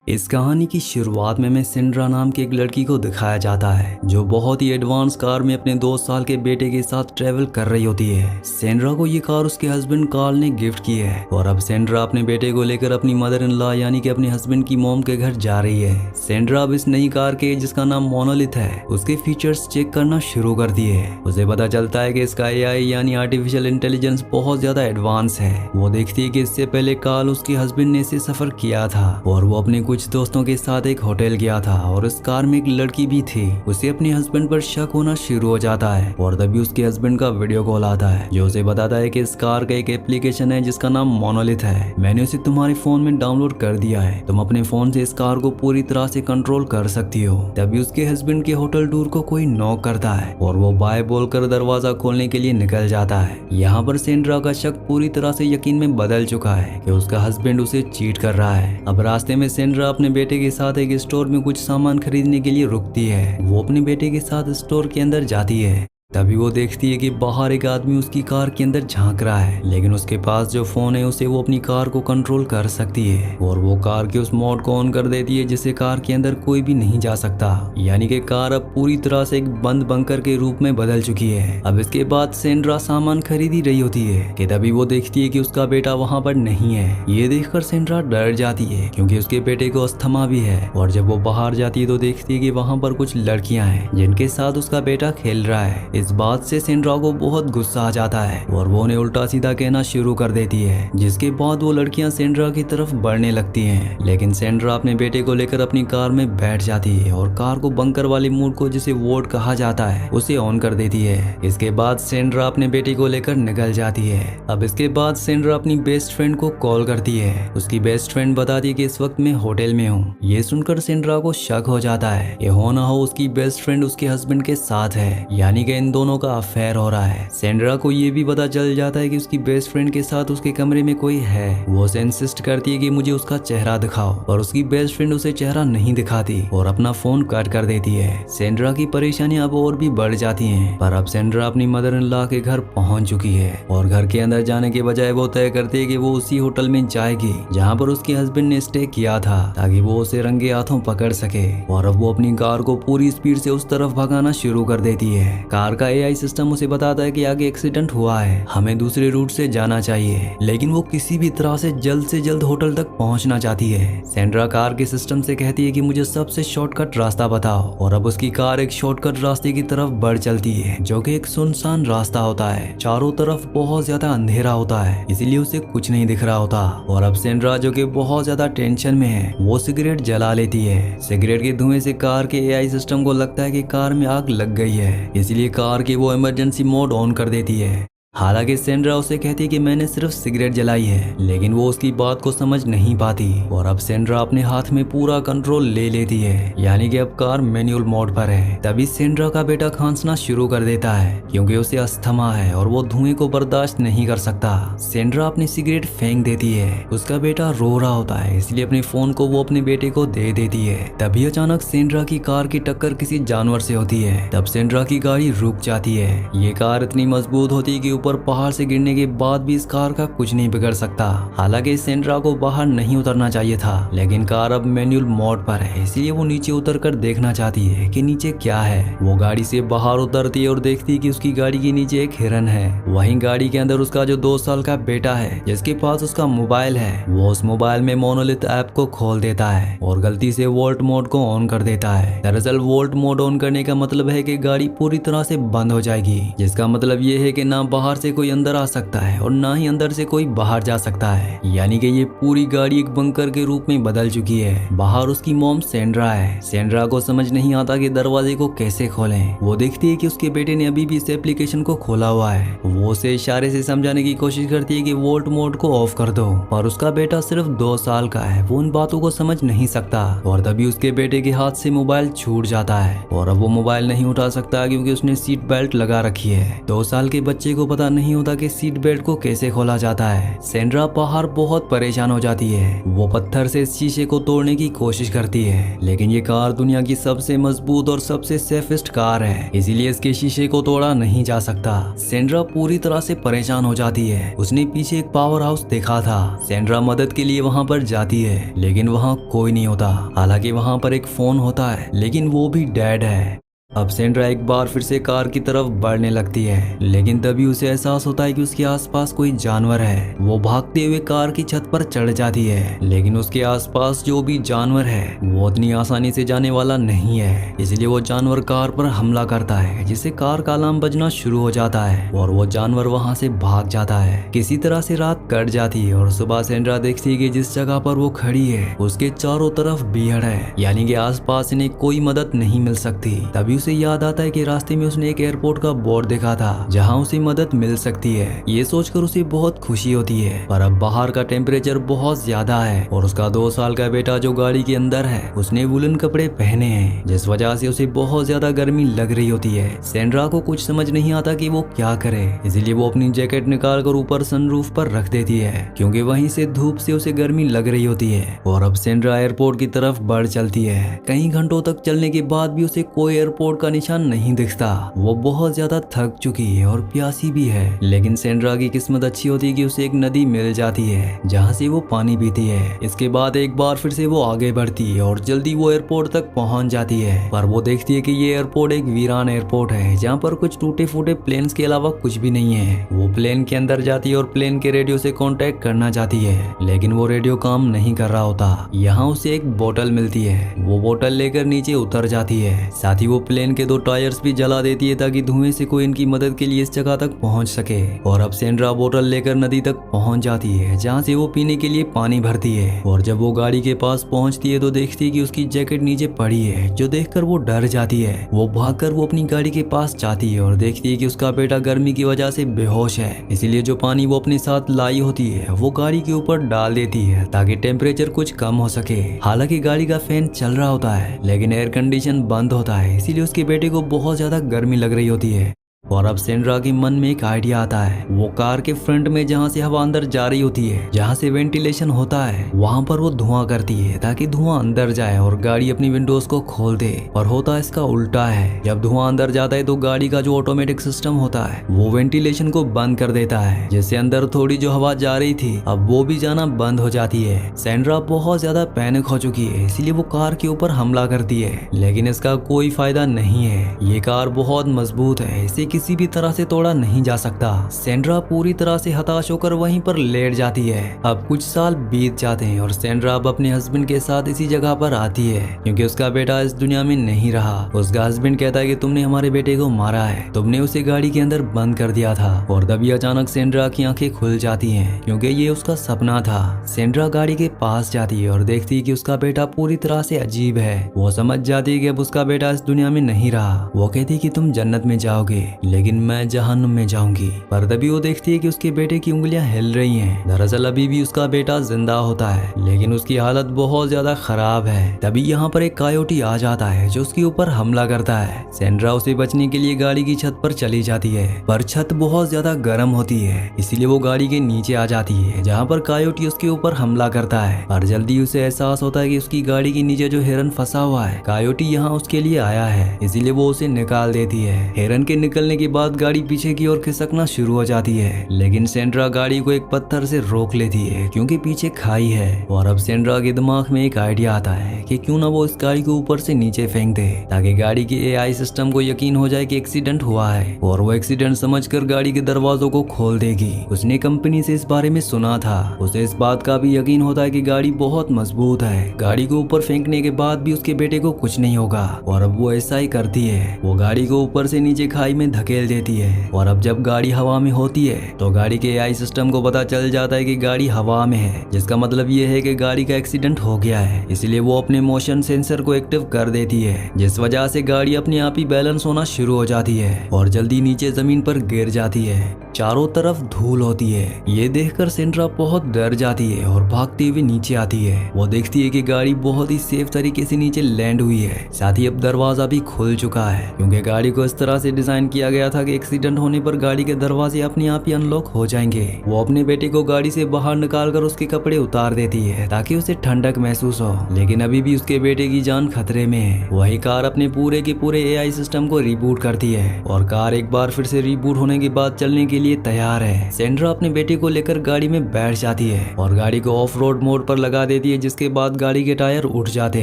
इस कहानी की शुरुआत में सेंड्रा नाम की एक लड़की को दिखाया जाता है जो बहुत ही एडवांस कार में अपने 2 साल के बेटे के साथ ट्रेवल कर रही होती है। सेंड्रा को ये कार उसके हस्बैंड कार्ल ने गिफ्ट की है और अब सेंड्रा अपने बेटे को लेकर अपनी मदर इन लॉ यानी कि अपने हस्बैंड की मॉम के घर जा रही है। सेंड्रा अब इस नई कार के जिसका नाम मोनोलिथ है उसके फीचर्स चेक करना शुरू कर दिए। उसे पता चलता है कि इसका एआई यानी आर्टिफिशियल इंटेलिजेंस बहुत ज्यादा एडवांस है। वो देखती है कि इससे पहले कार्ल उसके हस्बैंड ने इसे सफर किया था और वो अपने कुछ दोस्तों के साथ एक होटल गया था और इस कार में एक लड़की भी थी। उसे अपने हस्बैंड पर शक होना शुरू हो जाता है और तभी उसके हस्बैंड का वीडियो कॉल आता है जो उसे बताता है कि इस कार का एक एप्लीकेशन है जिसका नाम मोनोलिथ है। मैंने उसे तुम्हारे फोन में डाउनलोड कर दिया है, तुम अपने फोन से इस कार को पूरी तरह से कंट्रोल कर सकती हो। तभी उसके हस्बैंड के होटल टूर को कोई नॉक करता है और वो बाय बोलकर दरवाजा खोलने के लिए निकल जाता है। यहाँ पर सेंड्रा का शक पूरी तरह से यकीन में बदल चुका है कि उसका हस्बैंड उसे चीट कर रहा है। अब रास्ते में सेंड्रा अपने बेटे के साथ एक स्टोर में कुछ सामान खरीदने के लिए रुकती है। वो अपने बेटे के साथ स्टोर के अंदर जाती है। तभी वो देखती है कि बाहर एक आदमी उसकी कार के अंदर झांक रहा है, लेकिन उसके पास जो फोन है उसे वो अपनी कार को कंट्रोल कर सकती है और वो कार के उस मोड को ऑन कर देती है जिससे कार के अंदर कोई भी नहीं जा सकता। यानी कि कार अब पूरी तरह से एक बंद बंकर के रूप में बदल चुकी है। अब इसके बाद सेंड्रा सामान खरीद ही रही होती है कि तभी वो देखती है कि उसका बेटा वहाँ पर नहीं है। ये देखकर सेंड्रा डर जाती है क्योंकि उसके बेटे को अस्थमा भी है और जब वो बाहर जाती है तो देखती है कि वहाँ पर कुछ लड़कियां हैं जिनके साथ उसका बेटा खेल रहा है। इस बात से सेंड्रा को बहुत गुस्सा आ जाता है और वो उन्हें उल्टा सीधा कहना शुरू कर देती है, जिसके बाद वो लड़कियां सेंड्रा की तरफ बढ़ने लगती हैं। लेकिन सेंड्रा अपने बेटे को लेकर अपनी कार में बैठ जाती है और कार को बंकर वाली मोड को जिसे वोट कहा जाता है उसे ऑन कर देती है। इसके बाद सेंड्रा अपने बेटे को लेकर निकल जाती है। अब इसके बाद सेंड्रा अपनी बेस्ट फ्रेंड को कॉल करती है। उसकी बेस्ट फ्रेंड बताती है कि इस वक्त मैं होटल में हूँ। ये सुनकर सेंड्रा को शक हो जाता है, ये हो ना हो उसकी बेस्ट फ्रेंड उसके हस्बैंड के साथ है, यानी कि इन दोनों का अफेयर हो रहा है। सेंड्रा को ये भी पता चल जाता है कि उसकी बेस्ट फ्रेंड के साथ उसके कमरे में कोई है। वो उसे इंसिस्ट करती है कि मुझे उसका चेहरा दिखाओ और उसकी बेस्ट फ्रेंड उसे चेहरा नहीं दिखाती और अपना फोन कट कर देती है। सेंड्रा की परेशानी अब और भी बढ़ जाती हैं, पर अब सेंड्रा अपनी मदर इन लॉ के घर पहुंच चुकी है और घर के अंदर जाने के बजाय वो तय करती है कि वो उसी होटल में जाएगी जहाँ पर उसके हस्बैंड ने स्टे किया था ताकि वो उसे रंगे हाथों पकड़ सके। और अब वो अपनी कार को पूरी स्पीड से उस तरफ भगाना शुरू कर देती है। कार का एआई सिस्टम उसे बताता है कि आगे एक्सीडेंट हुआ है, हमें दूसरे रूट से जाना चाहिए, लेकिन वो किसी भी तरह से जल्द होटल तक पहुंचना चाहती है। सेंड्रा कार के सिस्टम से कहती है कि मुझे सबसे शॉर्टकट रास्ता बताओ और अब उसकी कार एक शॉर्टकट रास्ते की तरफ बढ़ चलती है जो कि एक सुनसान रास्ता होता है। चारों तरफ बहुत ज्यादा अंधेरा होता है, इसीलिए उसे कुछ नहीं दिख रहा होता। और अब सेंड्रा जो कि बहुत ज्यादा टेंशन में है वो सिगरेट जला लेती है। सिगरेट के धुएं से कार के एआई सिस्टम को लगता है कि कार में आग लग गई है, इसलिए कार की वो इमरजेंसी मोड ऑन कर देती है। हालांकि सेंड्रा उसे कहती है कि मैंने सिर्फ सिगरेट जलाई है, लेकिन वो उसकी बात को समझ नहीं पाती और अब सेंड्रा अपने हाथ में पूरा कंट्रोल ले लेती है, यानी कि अब कार मैनुअल मोड पर है। तभी सेंड्रा का बेटा खांसना शुरू कर देता है क्योंकि उसे अस्थमा है और वो धुएं को बर्दाश्त नहीं कर सकता। सेंड्रा अपनी सिगरेट फेंक देती है। उसका बेटा रो रहा होता है, इसलिए अपने फोन को वो अपने बेटे को दे देती है। तभी अचानक सेंड्रा की कार की टक्कर किसी जानवर से होती है। तब सेंड्रा की गाड़ी रुक जाती है। ये कार इतनी मजबूत होती है कि पर पहाड़ से गिरने के बाद भी इस कार का कुछ नहीं बिगड़ सकता। हालांकि सेंड्रा को बाहर नहीं उतरना चाहिए था, लेकिन कार अब मैनुअल मोड पर है, इसलिए वो नीचे उतरकर देखना चाहती है कि नीचे क्या है। वो गाड़ी से बाहर उतरती है और देखती है कि उसकी गाड़ी के नीचे एक हिरन है। वहीं गाड़ी के अंदर उसका जो 2 साल का बेटा है जिसके पास उसका मोबाइल है, वो उस मोबाइल में मोनोलिथ ऐप को खोल देता है और गलती से वोल्ट मोड को ऑन कर देता है। दरअसल वोल्ट मोड ऑन करने का मतलब है कि गाड़ी पूरी तरह से बंद हो जाएगी, जिसका मतलब ये है कि ना बाहर से कोई अंदर आ सकता है और ना ही अंदर से कोई बाहर जा सकता है। यानी कि ये पूरी गाड़ी एक बंकर के रूप में बदल चुकी है। बाहर उसकी मॉम सेंड्रा है। सेंड्रा को समझ नहीं आता कि दरवाजे को कैसे खोलें। वो देखती है कि उसके बेटे ने अभी भी इस एप्लीकेशन को खोला हुआ है। वो उसे इशारे से समझाने की कोशिश करती है कि वोल्ट मोड को ऑफ कर दो, पर उसका बेटा सिर्फ 2 साल का है, वो उन बातों को समझ नहीं सकता। और तभी उसके बेटे के हाथ से मोबाइल छूट जाता है और अब वो मोबाइल नहीं उठा सकता क्योंकि उसने सीट बेल्ट लगा रखी है। 2 साल के बच्चे को पता नहीं होता कि सीट बेल्ट को कैसे खोला जाता है। सेंड्रा बाहर बहुत परेशान हो जाती है। वो पत्थर से इस शीशे को तोड़ने की कोशिश करती है, लेकिन ये कार दुनिया की सबसे मजबूत और सबसे सेफेस्ट कार है, इसीलिए इसके शीशे को तोड़ा नहीं जा सकता। सेंड्रा पूरी तरह से परेशान हो जाती है। उसने पीछे एक पावर हाउस देखा था। सेंड्रा मदद के लिए वहाँ पर जाती है, लेकिन वहाँ कोई नहीं होता। हालांकि वहाँ पर एक फोन होता है, लेकिन वो भी डेड है। अब सेंड्रा एक बार फिर से कार की तरफ बढ़ने लगती है, लेकिन तभी उसे एहसास होता है कि उसके आसपास कोई जानवर है। वो भागते हुए कार की छत पर चढ़ जाती है, लेकिन उसके आसपास जो भी जानवर है वो उतनी आसानी से जाने वाला नहीं है। इसलिए वो जानवर कार पर हमला करता है, जिससे कार का अलार्म बजना शुरू हो जाता है और वो जानवर वहाँ से भाग जाता है। किसी तरह से रात कट जाती है और सुबह सेंड्रा देखती है कि जिस जगह पर वो खड़ी है उसके चारों तरफ भीड़ है, यानी कि आसपास इन्हें कोई मदद नहीं मिल सकती। तभी उसे याद आता है कि रास्ते में उसने एक एयरपोर्ट का बोर्ड देखा था जहां उसे मदद मिल सकती है। ये सोचकर उसे बहुत खुशी होती है, पर अब बाहर का टेम्परेचर बहुत ज्यादा है और उसका 2 साल का बेटा जो गाड़ी के अंदर है उसने वुलन कपड़े पहने हैं, जिस वजह से उसे बहुत ज्यादा गर्मी लग रही होती है। सेंड्रा को कुछ समझ नहीं आता कि वो क्या करे, इसलिए वो अपनी जैकेट निकाल कर ऊपर सनरूफ पर रख देती है, क्योंकि वहीं से धूप से उसे गर्मी लग रही होती है। और अब सेंड्रा एयरपोर्ट की तरफ बढ़ चलती है। कई घंटों तक चलने के बाद भी उसे कोई एयरपोर्ट का निशान नहीं दिखता। वो बहुत ज्यादा थक चुकी है और प्यासी भी है, लेकिन सेंड्रा की किस्मत अच्छी होती है कि उसे एक नदी मिल जाती है जहाँ से वो पानी पीती है। इसके बाद एक बार फिर से वो आगे बढ़ती है और जल्दी वो एयरपोर्ट तक पहुँच जाती है, पर वो देखती है कि ये एयरपोर्ट एक वीरान एयरपोर्ट है जहाँ पर कुछ टूटे फूटे प्लेन्स के अलावा कुछ भी नहीं है। वो प्लेन के अंदर जाती है और प्लेन के रेडियो से कांटेक्ट करना चाहती है, लेकिन वो रेडियो काम नहीं कर रहा होता। यहाँ उसे एक बोतल मिलती है। वो बोतल लेकर नीचे उतर जाती है। साथ ही वो प्लेन के 2 टायर्स भी जला देती है ताकि धुएं से कोई इनकी मदद के लिए इस जगह तक पहुंच सके। और अब सेंड्रा बोतल लेकर नदी तक पहुंच जाती है, जहां से वो पीने के लिए पानी भरती है। और जब वो गाड़ी के पास पहुंचती है तो देखती है कि उसकी जैकेट नीचे पड़ी है, जो देखकर वो डर जाती है। वो भागकर वो अपनी गाड़ी के पास जाती है और देखती है कि उसका बेटा गर्मी की वजह से बेहोश है, इसीलिए जो पानी वो अपने साथ लाई होती है वो गाड़ी के ऊपर डाल देती है ताकि टेम्परेचर कुछ कम हो सके। हालांकि गाड़ी का फैन चल रहा होता है, लेकिन एयर कंडीशन बंद होता है, इसीलिए उसके बेटे को बहुत ज्यादा गर्मी लग रही होती है। और अब सेंड्रा के मन में एक आइडिया आता है। वो कार के फ्रंट में जहाँ से हवा अंदर जा रही होती है, जहाँ से वेंटिलेशन होता है, वहाँ पर वो धुआं करती है ताकि धुआं अंदर जाए और गाड़ी अपनी विंडोज को खोल दे। और होता इसका उल्टा है। जब धुआं अंदर जाता है तो गाड़ी का जो ऑटोमेटिक सिस्टम होता है वो वेंटिलेशन को बंद कर देता है, जिससे अंदर थोड़ी जो हवा जा रही थी अब वो भी जाना बंद हो जाती है। सेंड्रा बहुत ज्यादा पैनिक हो चुकी है, इसीलिए वो कार के ऊपर हमला करती है, लेकिन इसका कोई फायदा नहीं है। ये कार बहुत मजबूत है, इसे किसी भी तरह से तोड़ा नहीं जा सकता। सेंड्रा पूरी तरह से हताश होकर वहीं पर लेट जाती है। अब कुछ साल बीत जाते हैं और सेंड्रा अब अपने हस्बैंड के साथ इसी जगह पर आती है, क्योंकि उसका बेटा इस दुनिया में नहीं रहा। उसका हस्बैंड कहता है कि तुमने हमारे बेटे को मारा है, तुमने उसे गाड़ी के अंदर बंद कर दिया था। और तभी अचानक सेंड्रा की आंखें खुल जाती हैं, क्योंकि ये उसका सपना था। सेंड्रा गाड़ी के पास जाती है और देखती है कि उसका बेटा पूरी तरह से अजीब है। वो समझ जाती है कि अब उसका बेटा इस दुनिया में नहीं रहा। वो कहती है कि तुम जन्नत में जाओगे, लेकिन मैं जहन्नुम में जाऊंगी। पर तभी वो देखती है कि उसके बेटे की उंगलियां हिल रही हैं। दरअसल अभी भी उसका बेटा जिंदा होता है, लेकिन उसकी हालत बहुत ज्यादा खराब है। तभी यहाँ पर एक कायोटी आ जाता है जो उसके ऊपर हमला करता है। सेंड्रा उसे बचने के लिए गाड़ी की छत पर चली जाती है, पर छत बहुत ज्यादा गर्म होती है, इसीलिए वो गाड़ी के नीचे आ जाती है, जहाँ पर कायोटी उसके ऊपर हमला करता है। पर जल्दी उसे एहसास होता है कि उसकी गाड़ी के नीचे जो हिरन फंसा हुआ है, कायोटी यहाँ उसके लिए आया है, इसीलिए वो उसे निकाल देती है। हिरन के निकलने के बाद गाड़ी पीछे की ओर खिसकना शुरू हो जाती है, लेकिन सेंड्रा गाड़ी को एक पत्थर से रोक लेती है, क्योंकि पीछे खाई है। और अब सेंड्रा के दिमाग में एक आइडिया आता है कि क्यों ना वो इस गाड़ी को ऊपर से नीचे फेंक दे, ताकि गाड़ी के एआई सिस्टम को यकीन हो जाए कि एक्सीडेंट हुआ है, और वो एक्सीडेंट समझकर गाड़ी के दरवाजों को खोल देगी। उसने कंपनी से इस बारे में सुना था। उसे इस बात का भी यकीन होता है कि गाड़ी बहुत मजबूत है, गाड़ी को ऊपर फेंकने के बाद भी उसके बेटे को कुछ नहीं होगा। और अब वो ऐसा ही करती है। वो गाड़ी को ऊपर से नीचे खाई में धकेल देती है। और अब जब गाड़ी हवा में होती है तो गाड़ी के एआई सिस्टम को पता चल जाता है कि गाड़ी हवा में है, जिसका मतलब ये है कि गाड़ी का एक्सीडेंट हो गया है। इसलिए वो अपने मोशन सेंसर को एक्टिव कर देती है, जिस वजह से गाड़ी अपने आप ही बैलेंस होना शुरू हो जाती है और जल्दी नीचे जमीन पर गिर जाती है। चारों तरफ धूल होती है। ये देखकर सेंड्रा बहुत डर जाती है और भागते हुए नीचे आती है। वो देखती है कि गाड़ी बहुत ही सेफ तरीके से नीचे लैंड हुई है। साथ ही अब दरवाजा भी खुल चुका है, क्योंकि गाड़ी को इस तरह से डिजाइन किया किया गया था कि एक्सीडेंट होने पर गाड़ी के दरवाजे अपने आप ही अनलॉक हो जाएंगे। वो अपने बेटे को गाड़ी से बाहर निकालकर उसके कपड़े उतार देती है ताकि उसे ठंडक महसूस हो, लेकिन अभी भी उसके बेटे की जान खतरे में है। वही कार अपने पूरे के पूरे एआई सिस्टम को रिबूट करती है और कार एक बार फिर से रिबूट होने के बाद चलने के लिए तैयार है। सेंड्रा अपने बेटे को लेकर गाड़ी में बैठ जाती है और गाड़ी को ऑफ रोड मोड पर लगा देती है, जिसके बाद गाड़ी के टायर उठ जाते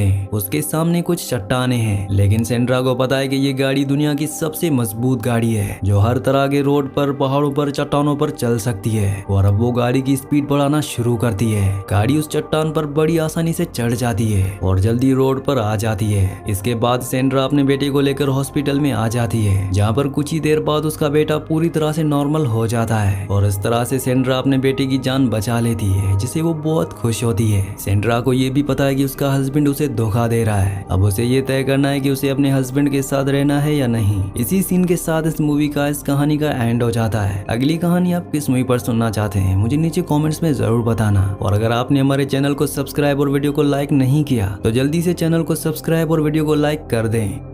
हैं। उसके सामने कुछ चट्टाने हैं, लेकिन सेंड्रा को पता है कि ये गाड़ी दुनिया की सबसे मजबूत गाड़ी है जो हर तरह के रोड पर, पहाड़ों पर, चट्टानों पर चल सकती है। और अब वो गाड़ी की स्पीड बढ़ाना शुरू करती है। गाड़ी उस चट्टान पर बड़ी आसानी से चढ़ जाती है और जल्दी रोड पर आ जाती है। इसके बाद सेंड्रा अपने बेटे को लेकर हॉस्पिटल में आ जाती है, जहाँ पर कुछ ही देर बाद उसका बेटा पूरी तरह से नॉर्मल हो जाता है और इस तरह से सेंड्रा अपने बेटे की जान बचा लेती है, जिससे वो बहुत खुश होती है। सेंड्रा को ये भी पता है कि उसका हस्बैंड उसे धोखा दे रहा है। अब उसे ये तय करना है कि उसे अपने हस्बैंड के साथ रहना है या नहीं। इसी सीन के साथ इस मूवी का, इस कहानी का एंड हो जाता है। अगली कहानी आप किस मूवी पर सुनना चाहते हैं मुझे नीचे कमेंट्स में जरूर बताना। और अगर आपने हमारे चैनल को सब्सक्राइब और वीडियो को लाइक नहीं किया तो जल्दी से चैनल को सब्सक्राइब और वीडियो को लाइक कर दें।